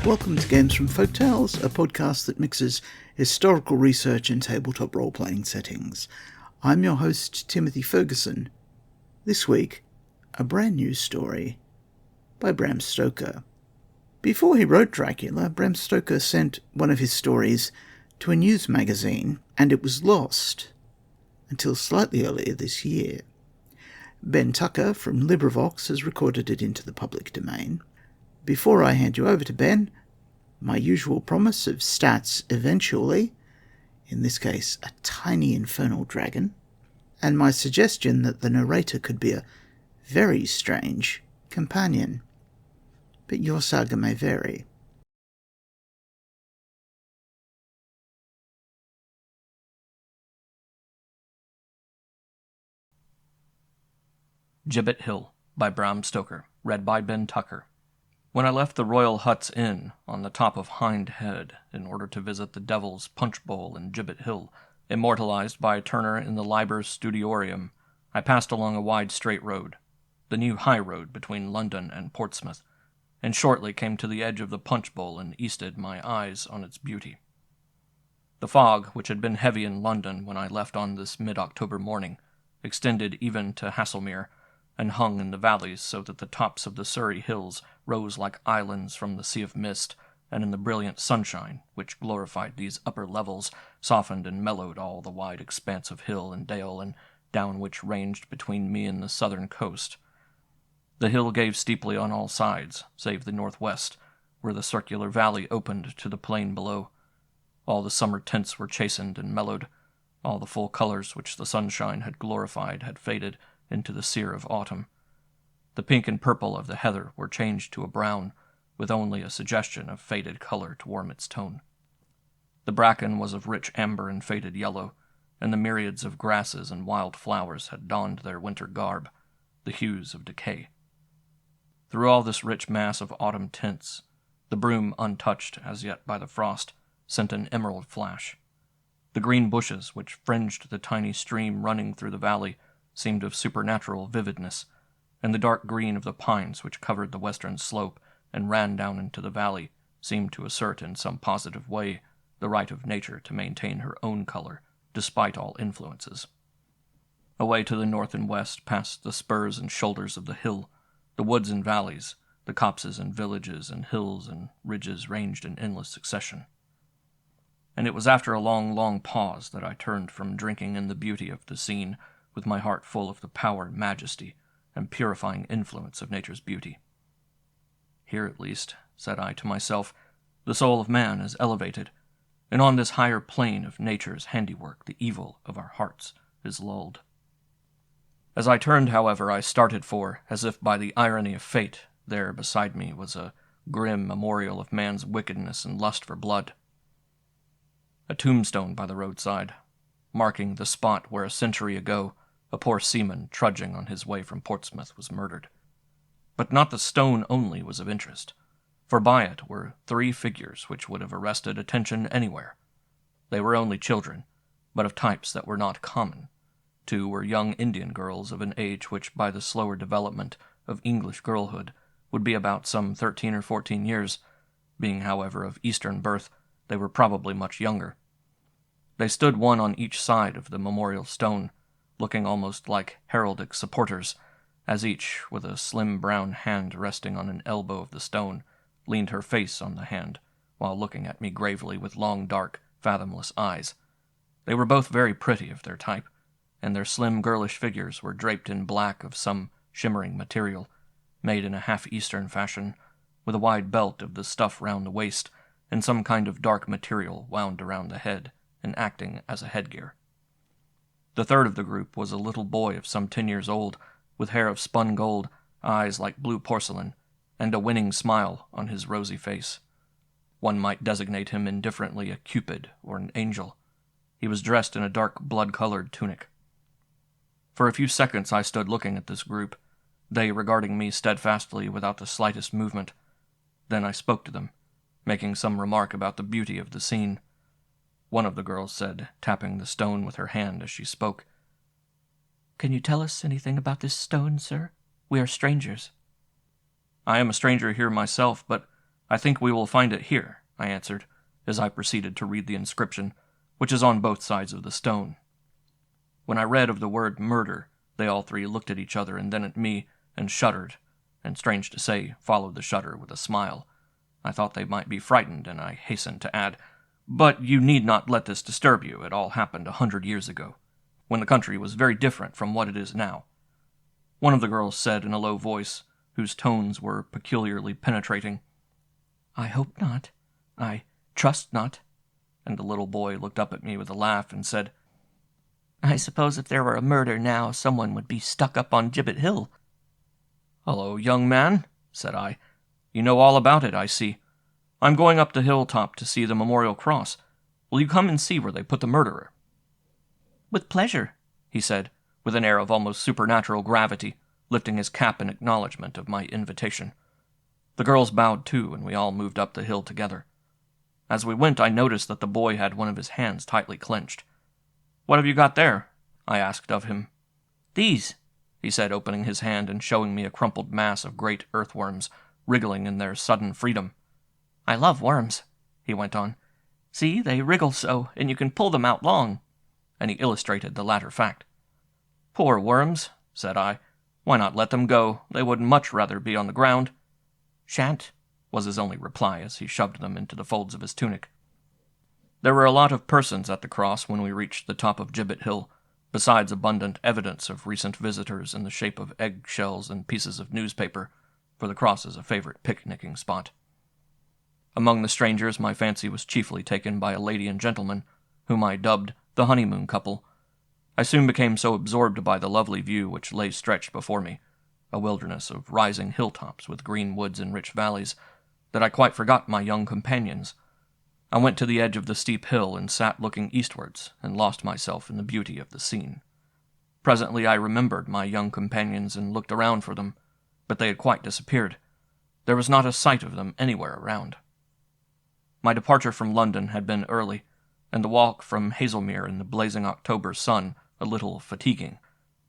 Welcome to Games From Folktales, a podcast that mixes historical research and tabletop role-playing settings. I'm your host, Timothy Ferguson. This week, a brand new story by Bram Stoker. Before he wrote Dracula, Bram Stoker sent one of his stories to a news magazine, and it was lost until slightly earlier this year. Ben Tucker from LibriVox has recorded it into the public domain. Before I hand you over to Ben, my usual promise of stats eventually, in this case a tiny infernal dragon, and my suggestion that the narrator could be a very strange companion. But your saga may vary. Gibbet Hill by Bram Stoker, read by Ben Tucker. When I left the Royal Huts Inn on the top of Hind Head in order to visit the Devil's Punch Bowl in Gibbet Hill, immortalized by Turner in the Liber Studiorium, I passed along a wide straight road, the new high road between London and Portsmouth, and shortly came to the edge of the Punch Bowl and easted my eyes on its beauty. The fog, which had been heavy in London when I left on this mid-October morning, extended even to Haslemere, and hung in the valleys so that the tops of the Surrey hills rose like islands from the sea of mist, and in the brilliant sunshine, which glorified these upper levels, softened and mellowed all the wide expanse of hill and dale and down which ranged between me and the southern coast. The hill gave steeply on all sides, save the northwest, where the circular valley opened to the plain below. All the summer tints were chastened and mellowed. All the full colors which the sunshine had glorified had faded into the sere of autumn. The pink and purple of the heather were changed to a brown, with only a suggestion of faded color to warm its tone. The bracken was of rich amber and faded yellow, and the myriads of grasses and wild flowers had donned their winter garb, the hues of decay. Through all this rich mass of autumn tints, the broom, untouched as yet by the frost, sent an emerald flash. The green bushes which fringed the tiny stream running through the valley seemed of supernatural vividness, and the dark green of the pines which covered the western slope and ran down into the valley seemed to assert in some positive way the right of nature to maintain her own color, despite all influences. Away to the north and west, past the spurs and shoulders of the hill, the woods and valleys, the copses and villages and hills and ridges ranged in endless succession. And it was after a long, long pause that I turned from drinking in the beauty of the scene, with my heart full of the power, majesty, and purifying influence of nature's beauty. Here, at least, said I to myself, the soul of man is elevated, and on this higher plane of nature's handiwork the evil of our hearts is lulled. As I turned, however, I started, for, as if by the irony of fate, there beside me was a grim memorial of man's wickedness and lust for blood. A tombstone by the roadside, marking the spot where a century ago a poor seaman trudging on his way from Portsmouth was murdered. But not the stone only was of interest, for by it were 3 figures which would have arrested attention anywhere. They were only children, but of types that were not common. 2 were young Indian girls of an age which, by the slower development of English girlhood, would be about some 13 or 14 years. Being, however, of Eastern birth, they were probably much younger. They stood one on each side of the memorial stone, looking almost like heraldic supporters, as each, with a slim brown hand resting on an elbow of the stone, leaned her face on the hand, while looking at me gravely with long, dark, fathomless eyes. They were both very pretty of their type, and their slim, girlish figures were draped in black of some shimmering material, made in a half-Eastern fashion, with a wide belt of the stuff round the waist, and some kind of dark material wound around the head, and acting as a headgear. The third of the group was a little boy of some 10 years old, with hair of spun gold, eyes like blue porcelain, and a winning smile on his rosy face. One might designate him indifferently a Cupid or an angel. He was dressed in a dark blood-colored tunic. For a few seconds I stood looking at this group, they regarding me steadfastly without the slightest movement. Then I spoke to them, making some remark about the beauty of the scene. One of the girls said, tapping the stone with her hand as she spoke, "Can you tell us anything about this stone, sir? We are strangers." "I am a stranger here myself, but "I think we will find it here," I answered, as I proceeded to read the inscription, which is on both sides of the stone. When I read of the word murder, they all three looked at each other and then at me, and shuddered, and strange to say, followed the shudder with a smile. I thought they might be frightened, and I hastened to add, "But you need not let this disturb you. It all happened 100 years ago, when the country was very different from what it is now." One of the girls said in a low voice, whose tones were peculiarly penetrating, "I hope not. I trust not." And the little boy looked up at me with a laugh and said, "I suppose if there were a murder now, someone would be stuck up on Gibbet Hill." "Hello, young man," said I. "You know all about it, I see. I'm going up the hilltop to see the memorial cross. Will you come and see where they put the murderer?" "With pleasure," he said, with an air of almost supernatural gravity, lifting his cap in acknowledgment of my invitation. The girls bowed too, and we all moved up the hill together. As we went, I noticed that the boy had one of his hands tightly clenched. "What have you got there?" I asked of him. "These," he said, opening his hand and showing me a crumpled mass of great earthworms, wriggling in their sudden freedom. "I love worms," he went on. "See, they wriggle so, and you can pull them out long," and he illustrated the latter fact. "Poor worms," said I. "Why not let them go? They would much rather be on the ground." "Shan't," was his only reply as he shoved them into the folds of his tunic. There were a lot of persons at the cross when we reached the top of Gibbet Hill, besides abundant evidence of recent visitors in the shape of egg-shells and pieces of newspaper, for the cross is a favorite picnicking spot. Among the strangers, my fancy was chiefly taken by a lady and gentleman, whom I dubbed the honeymoon couple. I soon became so absorbed by the lovely view which lay stretched before me, a wilderness of rising hilltops with green woods and rich valleys, that I quite forgot my young companions. I went to the edge of the steep hill and sat looking eastwards, and lost myself in the beauty of the scene. Presently I remembered my young companions and looked around for them, but they had quite disappeared. There was not a sight of them anywhere around. My departure from London had been early, and the walk from Hazelmere in the blazing October sun a little fatiguing,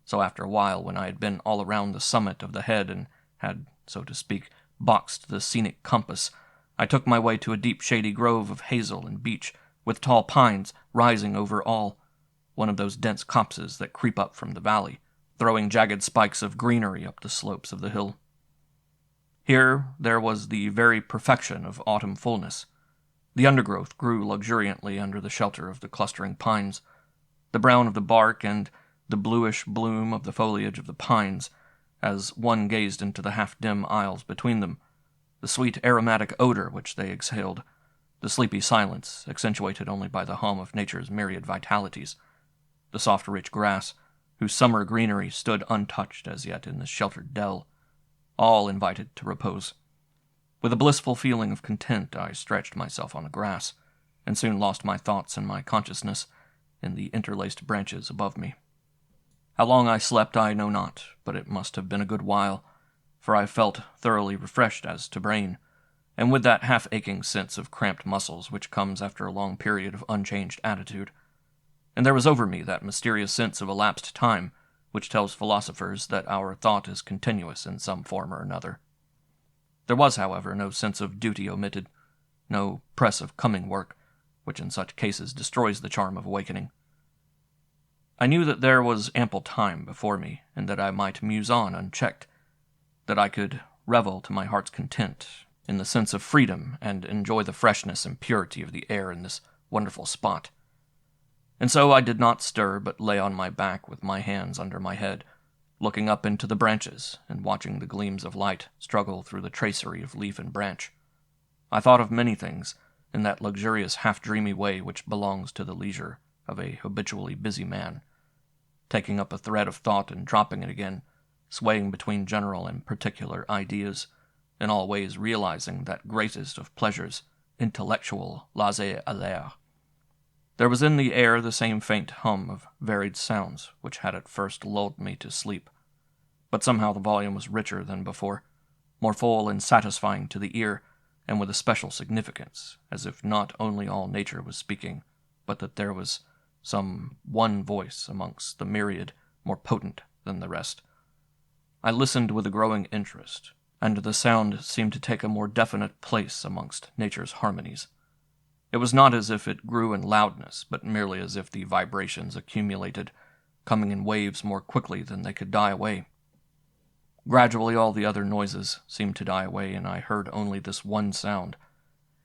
so after a while, when I had been all around the summit of the head and had, so to speak, boxed the scenic compass, I took my way to a deep shady grove of hazel and beech, with tall pines rising over all, one of those dense copses that creep up from the valley, throwing jagged spikes of greenery up the slopes of the hill. Here there was the very perfection of autumn fullness. The undergrowth grew luxuriantly under the shelter of the clustering pines. The brown of the bark and the bluish bloom of the foliage of the pines, as one gazed into the half-dim aisles between them, the sweet aromatic odor which they exhaled, the sleepy silence, accentuated only by the hum of nature's myriad vitalities, the soft rich grass, whose summer greenery stood untouched as yet in the sheltered dell, all invited to repose. With a blissful feeling of content, I stretched myself on the grass, and soon lost my thoughts and my consciousness in the interlaced branches above me. How long I slept I know not, but it must have been a good while, for I felt thoroughly refreshed as to brain, and with that half-aching sense of cramped muscles which comes after a long period of unchanged attitude. And there was over me that mysterious sense of elapsed time, which tells philosophers that our thought is continuous in some form or another. There was, however, no sense of duty omitted, no press of coming work, which in such cases destroys the charm of awakening. I knew that there was ample time before me, and that I might muse on unchecked, that I could revel to my heart's content in the sense of freedom and enjoy the freshness and purity of the air in this wonderful spot. And so I did not stir, but lay on my back with my hands under my head, looking up into the branches and watching the gleams of light struggle through the tracery of leaf and branch. I thought of many things in that luxurious half-dreamy way which belongs to the leisure of a habitually busy man, taking up a thread of thought and dropping it again, swaying between general and particular ideas, in all ways realizing that greatest of pleasures, intellectual laissez-aller. There was in the air the same faint hum of varied sounds which had at first lulled me to sleep, but somehow the volume was richer than before, more full and satisfying to the ear, and with a special significance, as if not only all nature was speaking, but that there was some one voice amongst the myriad more potent than the rest. I listened with a growing interest, and the sound seemed to take a more definite place amongst nature's harmonies. It was not as if it grew in loudness, but merely as if the vibrations accumulated, coming in waves more quickly than they could die away. Gradually all the other noises seemed to die away, and I heard only this one sound.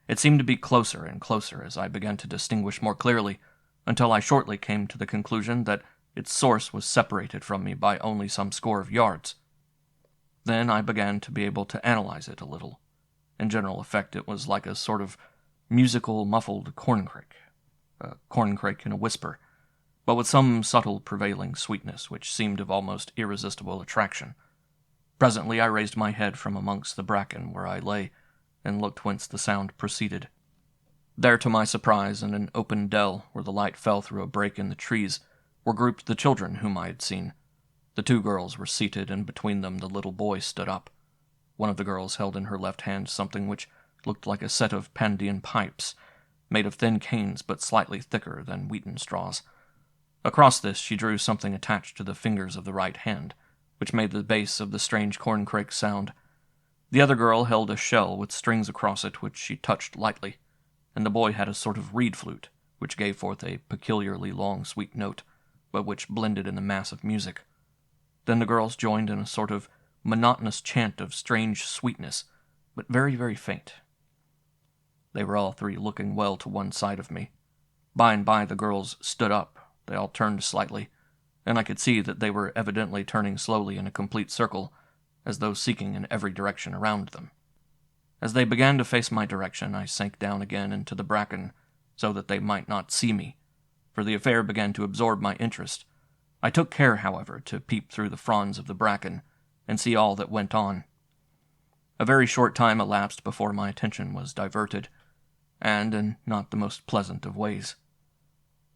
It seemed to be closer and closer as I began to distinguish more clearly, until I shortly came to the conclusion that its source was separated from me by only some score of yards. Then I began to be able to analyze it a little. In general effect, it was like a sort of musical, muffled corncrake. A corncrake in a whisper, but with some subtle prevailing sweetness which seemed of almost irresistible attraction. Presently I raised my head from amongst the bracken where I lay, and looked whence the sound proceeded. There, to my surprise, in an open dell, where the light fell through a break in the trees, were grouped the children whom I had seen. The 2 girls were seated, and between them the little boy stood up. One of the girls held in her left hand something which looked like a set of Pandean pipes, made of thin canes but slightly thicker than wheaten straws. Across this she drew something attached to the fingers of the right hand, which made the base of the strange corncrake sound. The other girl held a shell with strings across it which she touched lightly, and the boy had a sort of reed flute, which gave forth a peculiarly long sweet note, but which blended in the mass of music. Then the girls joined in a sort of monotonous chant of strange sweetness, but very, very faint. They were all 3 looking well to one side of me. By and by the girls stood up. They all turned slightly, and I could see that they were evidently turning slowly in a complete circle, as though seeking in every direction around them. As they began to face my direction, I sank down again into the bracken, so that they might not see me, for the affair began to absorb my interest. I took care, however, to peep through the fronds of the bracken, and see all that went on. A very short time elapsed before my attention was diverted, and in not the most pleasant of ways.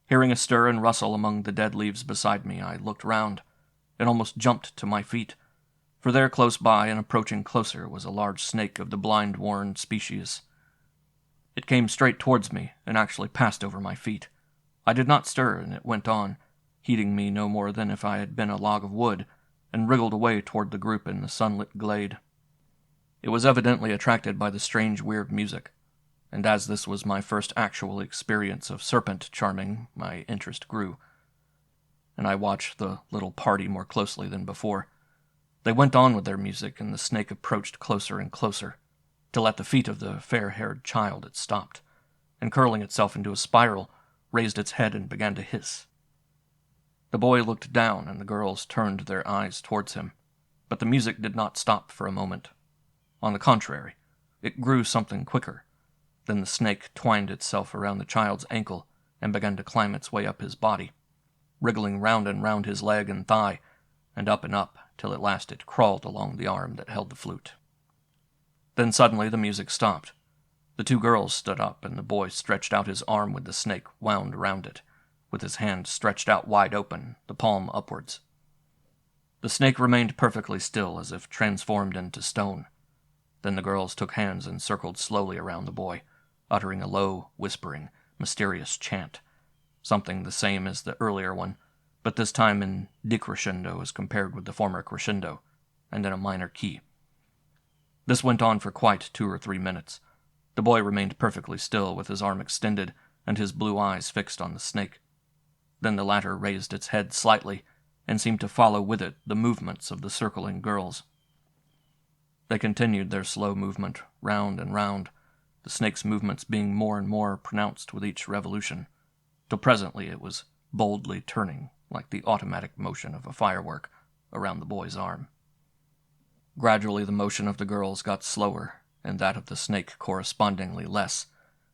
Hearing a stir and rustle among the dead leaves beside me, I looked round, and almost jumped to my feet, for there close by and approaching closer was a large snake of the blind-worn species. It came straight towards me, and actually passed over my feet. I did not stir, and it went on, heeding me no more than if I had been a log of wood, and wriggled away toward the group in the sunlit glade. It was evidently attracted by the strange weird music, and as this was my first actual experience of serpent charming, my interest grew, and I watched the little party more closely than before. They went on with their music, and the snake approached closer and closer, till at the feet of the fair-haired child it stopped, and curling itself into a spiral, raised its head and began to hiss. The boy looked down, and the girls turned their eyes towards him, but the music did not stop for a moment. On the contrary, it grew something quicker. Then the snake twined itself around the child's ankle and began to climb its way up his body, wriggling round and round his leg and thigh, and up, till at last it crawled along the arm that held the flute. Then suddenly the music stopped. The 2 girls stood up, and the boy stretched out his arm with the snake wound around it, with his hand stretched out wide open, the palm upwards. The snake remained perfectly still, as if transformed into stone. Then the girls took hands and circled slowly around the boy, uttering a low, whispering, mysterious chant, something the same as the earlier one, but this time in decrescendo as compared with the former crescendo, and in a minor key. This went on for quite 2 or 3 minutes. The boy remained perfectly still, with his arm extended, and his blue eyes fixed on the snake. Then the latter raised its head slightly, and seemed to follow with it the movements of the circling girls. They continued their slow movement, round and round, the snake's movements being more and more pronounced with each revolution, till presently it was boldly turning, like the automatic motion of a firework, around the boy's arm. Gradually the motion of the girls got slower, and that of the snake correspondingly less,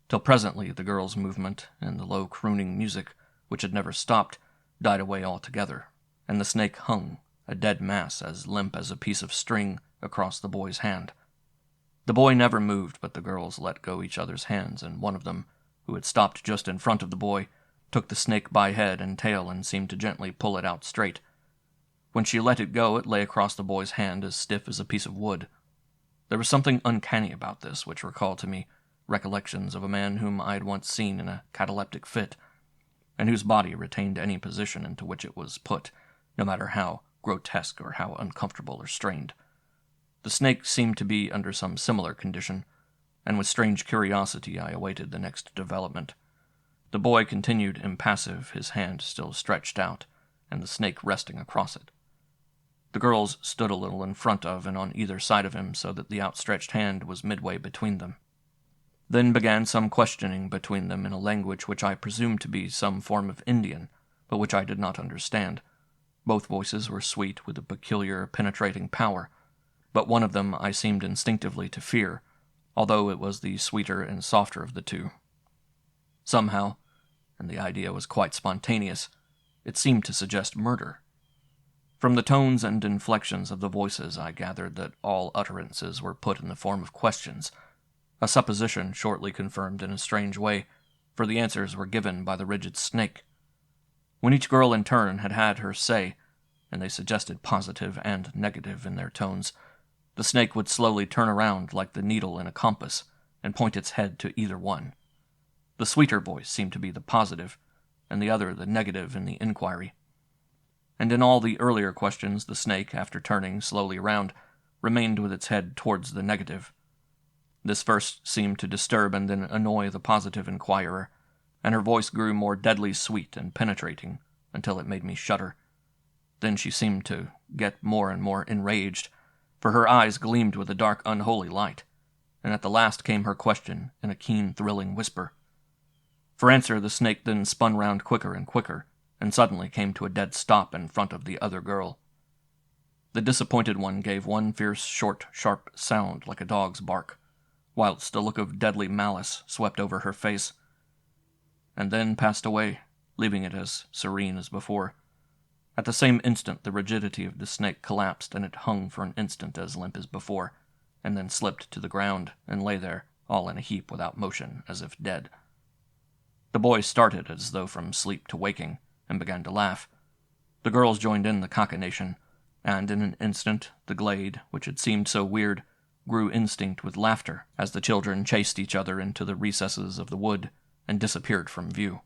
till presently the girls' movement and the low crooning music, which had never stopped, died away altogether, and the snake hung, a dead mass as limp as a piece of string, across the boy's hand. The boy never moved, but the girls let go each other's hands, and one of them, who had stopped just in front of the boy, took the snake by head and tail and seemed to gently pull it out straight. When she let it go, it lay across the boy's hand as stiff as a piece of wood. There was something uncanny about this, which recalled to me recollections of a man whom I had once seen in a cataleptic fit, and whose body retained any position into which it was put, no matter how grotesque or how uncomfortable or strained. The snake seemed to be under some similar condition, and with strange curiosity I awaited the next development. The boy continued impassive, his hand still stretched out, and the snake resting across it. The girls stood a little in front of and on either side of him so that the outstretched hand was midway between them. Then began some questioning between them in a language which I presumed to be some form of Indian, but which I did not understand. Both voices were sweet with a peculiar penetrating power, but one of them I seemed instinctively to fear, although it was the sweeter and softer of the two. Somehow, and the idea was quite spontaneous, it seemed to suggest murder. From the tones and inflections of the voices I gathered that all utterances were put in the form of questions, a supposition shortly confirmed in a strange way, for the answers were given by the rigid snake. When each girl in turn had had her say, and they suggested positive and negative in their tones, the snake would slowly turn around like the needle in a compass and point its head to either one. The sweeter voice seemed to be the positive, and the other the negative in the inquiry. And in all the earlier questions the snake, after turning slowly round, remained with its head towards the negative. This first seemed to disturb and then annoy the positive inquirer, and her voice grew more deadly sweet and penetrating until it made me shudder. Then she seemed to get more and more enraged, for her eyes gleamed with a dark, unholy light, and at the last came her question in a keen, thrilling whisper. For answer, the snake then spun round quicker and quicker, and suddenly came to a dead stop in front of the other girl. The disappointed one gave one fierce, short, sharp sound like a dog's bark, whilst a look of deadly malice swept over her face, and then passed away, leaving it as serene as before. At the same instant the rigidity of the snake collapsed, and it hung for an instant as limp as before, and then slipped to the ground, and lay there, all in a heap without motion, as if dead. The boy started as though from sleep to waking, and began to laugh. The girls joined in the cachinnation, and in an instant the glade, which had seemed so weird, grew instinct with laughter as the children chased each other into the recesses of the wood and disappeared from view.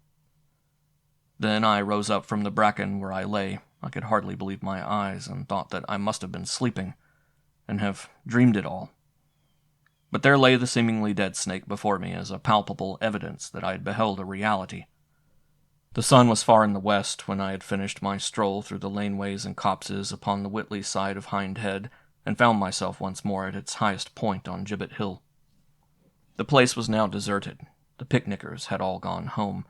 Then I rose up from the bracken where I lay. I could hardly believe my eyes, and thought that I must have been sleeping, and have dreamed it all. But there lay the seemingly dead snake before me as a palpable evidence that I had beheld a reality. The sun was far in the west when I had finished my stroll through the laneways and copses upon the Whitley side of Hindhead, and found myself once more at its highest point on Gibbet Hill. The place was now deserted. The picnickers had all gone home.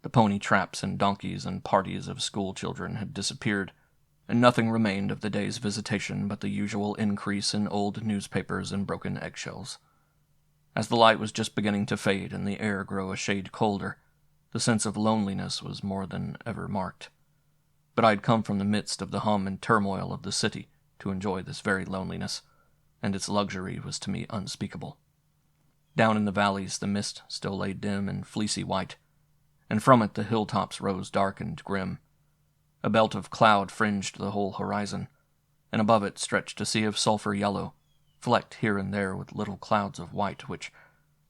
The pony traps and donkeys and parties of school-children had disappeared, and nothing remained of the day's visitation but the usual increase in old newspapers and broken eggshells. As the light was just beginning to fade and the air grow a shade colder, the sense of loneliness was more than ever marked. But I had come from the midst of the hum and turmoil of the city to enjoy this very loneliness, and its luxury was to me unspeakable. Down in the valleys the mist still lay dim and fleecy white, and from it the hilltops rose dark and grim. A belt of cloud fringed the whole horizon, and above it stretched a sea of sulphur yellow, flecked here and there with little clouds of white which,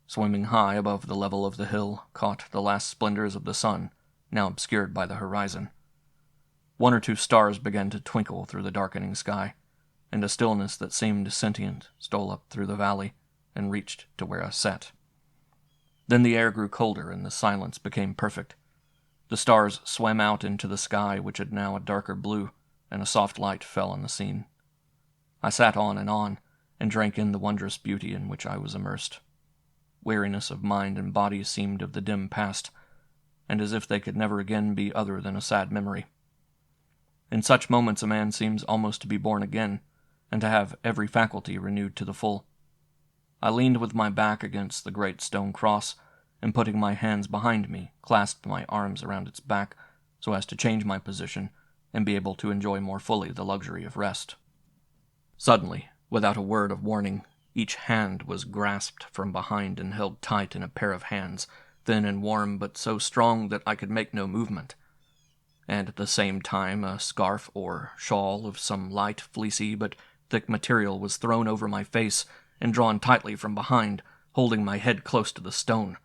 swimming high above the level of the hill, caught the last splendors of the sun, now obscured by the horizon. One or two stars began to twinkle through the darkening sky, and a stillness that seemed sentient stole up through the valley and reached to where I sat. Then the air grew colder and the silence became perfect. The stars swam out into the sky, which had now a darker blue, and a soft light fell on the scene. I sat on, and drank in the wondrous beauty in which I was immersed. Weariness of mind and body seemed of the dim past, and as if they could never again be other than a sad memory. In such moments a man seems almost to be born again, and to have every faculty renewed to the full. I leaned with my back against the great stone cross, and putting my hands behind me, clasped my arms around its back, so as to change my position, and be able to enjoy more fully the luxury of rest. Suddenly, without a word of warning, each hand was grasped from behind and held tight in a pair of hands, thin and warm, but so strong that I could make no movement. And at the same time a scarf or shawl of some light, fleecy, but thick material was thrown over my face and drawn tightly from behind, holding my head close to the stone.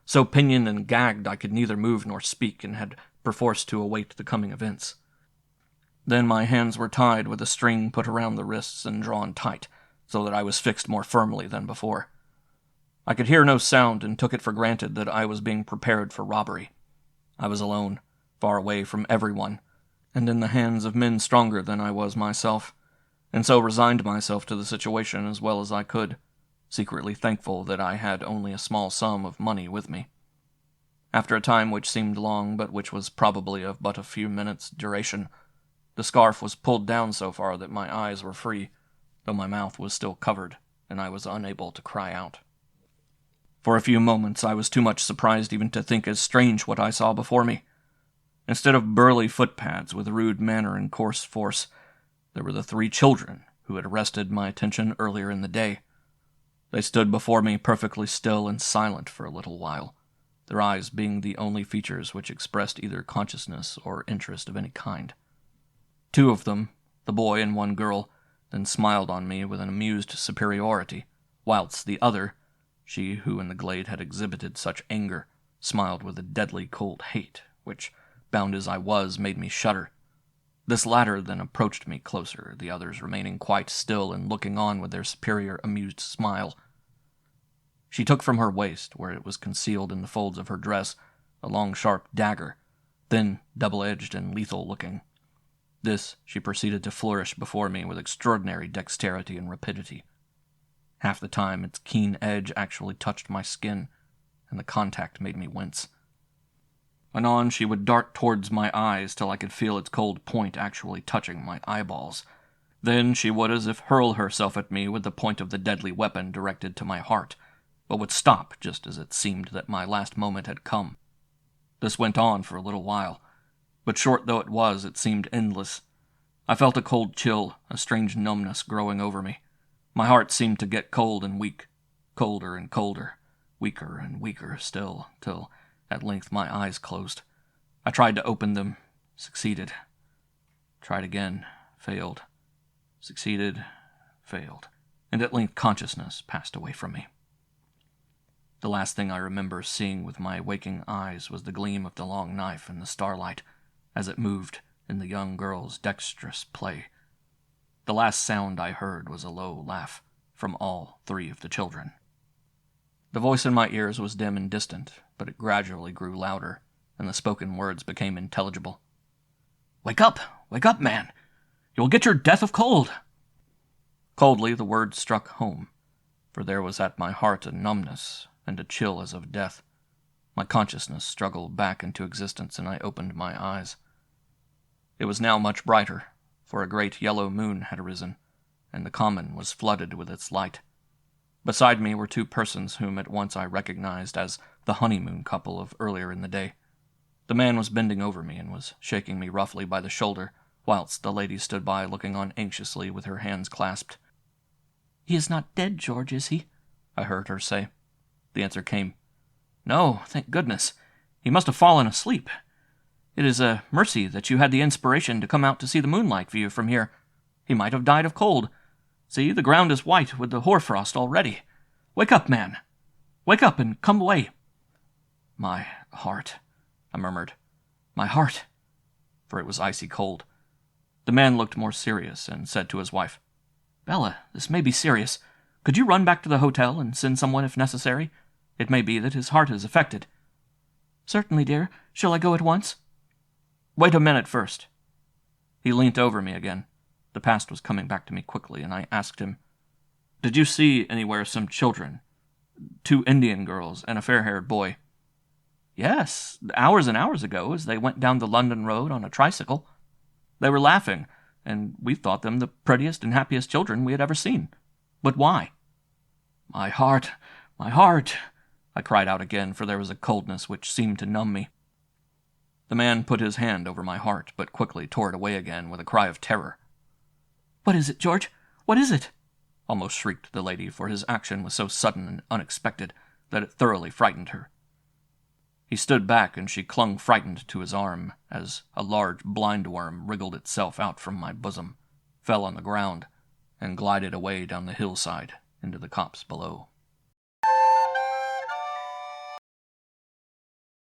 So pinioned and gagged I could neither move nor speak, and had perforce to await the coming events. Then my hands were tied with a string put around the wrists and drawn tight, so that I was fixed more firmly than before. I could hear no sound and took it for granted that I was being prepared for robbery. I was alone, far away from everyone, and in the hands of men stronger than I was myself, and so resigned myself to the situation as well as I could, secretly thankful that I had only a small sum of money with me. After a time which seemed long, but which was probably of but a few minutes' duration, the scarf was pulled down so far that my eyes were free, though my mouth was still covered, and I was unable to cry out. For a few moments I was too much surprised even to think as strange what I saw before me. Instead of burly footpads with rude manner and coarse force, there were the 3 children who had arrested my attention earlier in the day. They stood before me perfectly still and silent for a little while, their eyes being the only features which expressed either consciousness or interest of any kind. 2 of them, the boy and 1 girl, then smiled on me with an amused superiority, whilst the other, she who in the glade had exhibited such anger, smiled with a deadly cold hate, which, bound as I was, made me shudder. This latter then approached me closer, the others remaining quite still and looking on with their superior amused smile. She took from her waist, where it was concealed in the folds of her dress, a long sharp dagger, thin, double-edged, and lethal-looking. This she proceeded to flourish before me with extraordinary dexterity and rapidity. Half the time its keen edge actually touched my skin, and the contact made me wince. Anon she would dart towards my eyes till I could feel its cold point actually touching my eyeballs. Then she would as if hurl herself at me with the point of the deadly weapon directed to my heart, but would stop just as it seemed that my last moment had come. This went on for a little while, but short though it was, it seemed endless. I felt a cold chill, a strange numbness growing over me. My heart seemed to get cold and weak, colder and colder, weaker and weaker still, till at length my eyes closed. I tried to open them, succeeded. Tried again, failed. Succeeded, failed. And at length consciousness passed away from me. The last thing I remember seeing with my waking eyes was the gleam of the long knife in the starlight, as it moved in the young girl's dexterous play. The last sound I heard was a low laugh from all 3 of the children. The voice in my ears was dim and distant, but it gradually grew louder, and the spoken words became intelligible. Wake up, man! You will get your death of cold!" Coldly the words struck home, for there was at my heart a numbness and a chill as of death. My consciousness struggled back into existence, and I opened my eyes. It was now much brighter, for a great yellow moon had arisen, and the common was flooded with its light. Beside me were 2 persons whom at once I recognized as the honeymoon couple of earlier in the day. The man was bending over me and was shaking me roughly by the shoulder, whilst the lady stood by looking on anxiously with her hands clasped. "He is not dead, George, is he?" I heard her say. The answer came, "No, thank goodness. He must have fallen asleep. It is a mercy that you had the inspiration to come out to see the moonlight view from here. He might have died of cold. See, the ground is white with the hoarfrost already. Wake up, man. Wake up and come away." "My heart," I murmured. "My heart," for it was icy cold. The man looked more serious and said to his wife, "Bella, this may be serious. Could you run back to the hotel and send someone if necessary? It may be that his heart is affected." "Certainly, dear. Shall I go at once?" "Wait a minute first." He leant over me again. The past was coming back to me quickly, and I asked him, "Did you see anywhere some children? 2 Indian girls and a fair-haired boy?" "Yes, hours and hours ago, as they went down the London road on a tricycle. They were laughing, and we thought them the prettiest and happiest children we had ever seen. But why?" My heart, I cried out again, for there was a coldness which seemed to numb me. The man put his hand over my heart, but quickly tore it away again with a cry of terror. "What is it, George? What is it?" almost shrieked the lady, for his action was so sudden and unexpected that it thoroughly frightened her. He stood back, and she clung frightened to his arm, as a large blind worm wriggled itself out from my bosom, fell on the ground, and glided away down the hillside into the copse below.